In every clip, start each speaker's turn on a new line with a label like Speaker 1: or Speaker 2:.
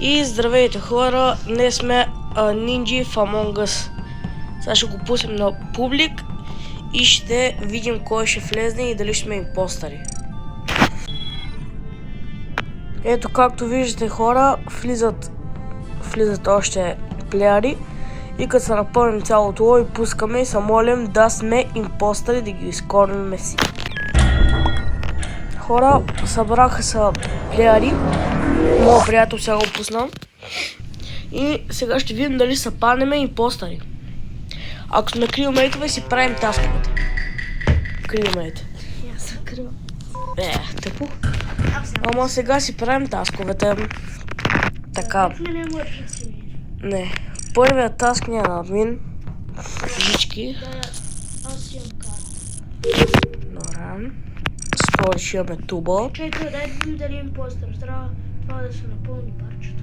Speaker 1: И здравейте хора, днес сме Ninja в Among Us. Сега ще го пуснем на публик и ще видим кой ще влезне и дали ще сме импостъри. Ето както виждате хора, влизат още плеяри и като се напълним цялото лоби, пускаме и се молим да сме импостъри, да ги изкормим си. Хора, събраха се плеяри. Моят приятел сега го пусна. И сега ще видим дали са паднеме импостъри. Ако сме крилмейтове, си правим тасковете. Крилмейт.
Speaker 2: Аз съм крил.
Speaker 1: Тъпо. Ама сега си правим тасковете. Така. Не. Първият таск ни е на админ. Жички.
Speaker 2: Аз имам карта.
Speaker 1: Добре. Втори ще имаме туба.
Speaker 2: Чакай, дай да видим дали импостър. Трябва да се напълни парчето.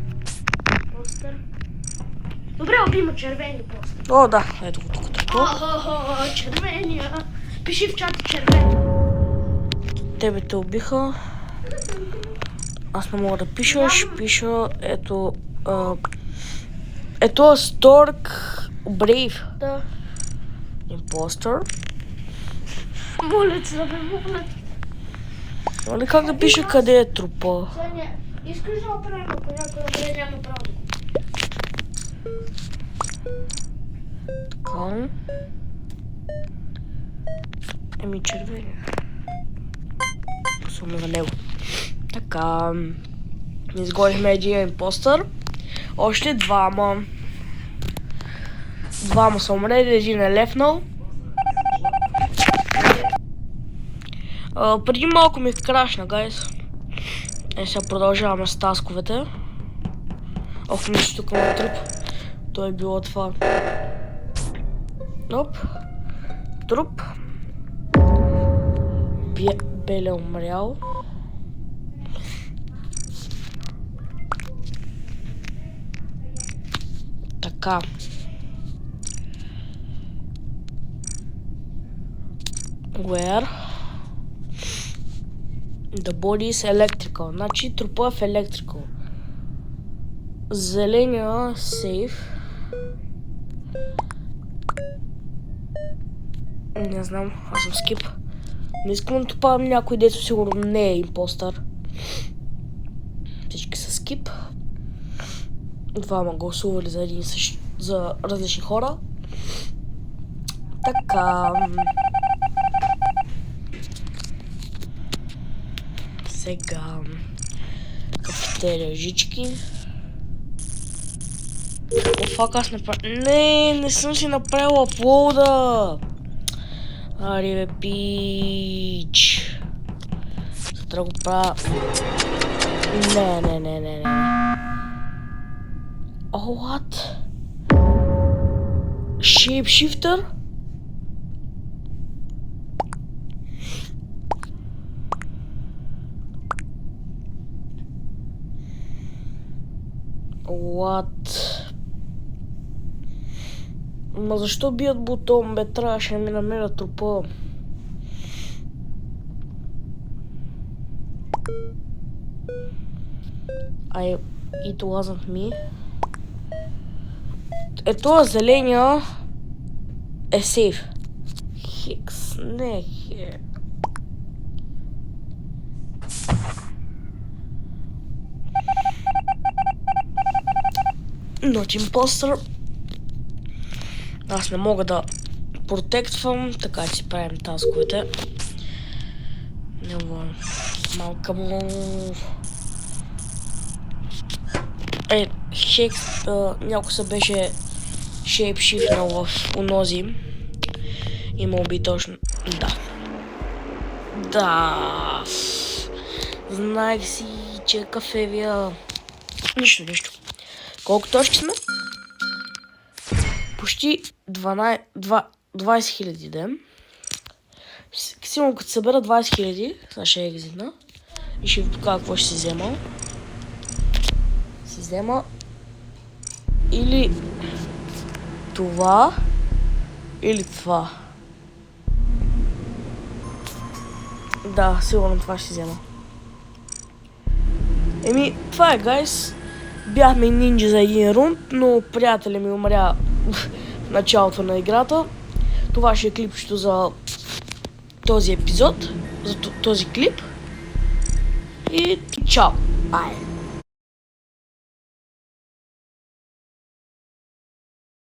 Speaker 2: Импостър. Добре, обима червени постър.
Speaker 1: О, да. Ето го тук.
Speaker 2: Червения. Пиши в чата червени.
Speaker 1: Тебе те убиха. Аз не мога да пиша. Ще пиша. Ето. Ето Stork Brave.
Speaker 2: Да.
Speaker 1: Импостър.
Speaker 2: Моля се, моля.
Speaker 1: Нали как да пише къде е трупа?
Speaker 2: Саня, искаш да направим, ако някой добре няма право.
Speaker 1: Така. Еми червени. Пусваме за него. Така. Изгорихме един импостър. Още двама. Двама са умрели, един е лефнал. Преди малко ми крашна, гайс. Сега продължаваме с тасковете. Ох, мисля, тук има труп. Той е било това. Оп. Труп. Беле умрял. Така. Where? The body is electrical. Значи трупа е в electrical. Зеления safe. Не знам, аз съм скип. Не искам да топавам някой, дето сигурно не е импостър. Всички са скип. Двама гласували за различни хора. Така. Сега. Кафетерия жички. О, фак, аз направя. Не съм си направил аплоуда. Ари бе, пич. Трябва да го правя. Не. О, what? Shapeshifter? What? Ма защо бият бутон, бе? Трябваше да ми намеря трупа. It wasn't me. Ето зеления е сейф. Хикс, не хе. Not imposter. Аз не мога да протектвам, така че си правим тасковете. Няма малка му. Хекс, някой се беше шейпшифнал в унози. И му би точно. Да. Знаех си, че е кафевия. Нищо. Колко точки сме? Почти 20 000 ден. Сигурно като събера 20 000, сега ще екзитна. И ще ви покажа какво ще си взема. Си взема или това, или това. Да, сигурно това ще взема. Еми, това е, гайс. Бяхме нинджи за един рунд, но приятеля ми умря в началото на играта. Това ще е клипчето за този епизод, за този клип. И чао! Ай!